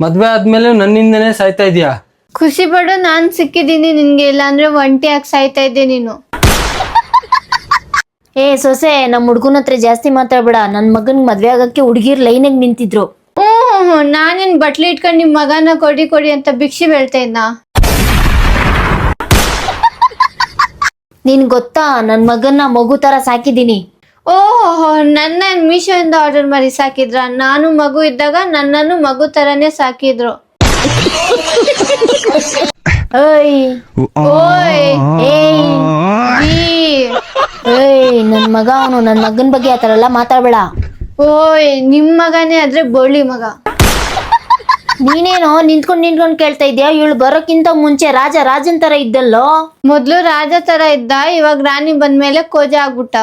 ಮದ್ವೆ ಆದ್ಮೇಲೆ ನನ್ನಿಂದನೇ ಸಾಯ್ತಾ ಇದೀಯಾ. ಖುಷಿ ಪಡು, ನಾನ್ ಸಿಕ್ಕಿದ್ದೀನಿ ನಿನ್ಗೆ, ಇಲ್ಲ ಅಂದ್ರೆ ಒಂಟಿಯಾಗಿ ಸಾಯ್ತಾ ಇದ್ದೆ ನೀನು. ಏ ಸೊಸೆ, ನಮ್ ಹುಡ್ಗನ ಹತ್ರ ಜಾಸ್ತಿ ಮಾತಾಡ್ಬೇಡ. ನನ್ ಮಗನ್ ಮದ್ವೆ ಆಗಕ್ಕೆ ಹುಡುಗಿರ್ ಲೈನಾಗ್ ನಿಂತಿದ್ರು. ಹ್ಮ್, ನಾನೇನ್ ಬಟ್ಲಿ ಇಟ್ಕೊಂಡು ನಿಮ್ ಮಗನ ಕೊಡಿ ಕೊಡಿ ಅಂತ ಭಿಕ್ಷೆ ಬೇಳ್ತಾ ಇದ್ನ? ನಿನ್ ಗೊತ್ತಾ, ನನ್ ಮಗನ್ನ ಮಗು ತರ ಸಾಕಿದೀನಿ. ಓಹೋ, ನನ್ನ ಮೀಶೋ ಇಂದ ಆರ್ಡರ್ ಮಾಡಿ ಸಾಕಿದ್ರ? ನಾನು ಮಗು ಇದ್ದಾಗ ನನ್ನನ್ನು ಮಗು ತರನೇ ಸಾಕಿದ್ರು. ಓಯ್ ಓಯ್ ಏಯ್ ಈ, ಏಯ್, ನನ್ ಮಗ ಅವನು. ನನ್ ಮಗನ್ ಬಗ್ಗೆ ಆತರ ಎಲ್ಲ ಮಾತಾಡ್ಬೇಡ. ಓಯ್ ನಿಮ್ ಮಗನೇ ಆದ್ರೆ ಬೋಳಿ ಮಗ. ನೀನೇನೋ ನಿಂತ್ಕೊಂಡ್ ಕೇಳ್ತಾ ಇದ್ಯಾ? ಇವಳು ಬರೋಕ್ಕಿಂತ ಮುಂಚೆ ರಾಜನ್ ತರ ಇದ್ದಲ್ಲೋ. ಮೊದ್ಲು ರಾಜ ತರ ಇದ್ದ, ಇವಾಗ ರಾಣಿ ಬಂದ್ಮೇಲೆ ಕೋಜ ಆಗ್ಬಿಟ್ಟ.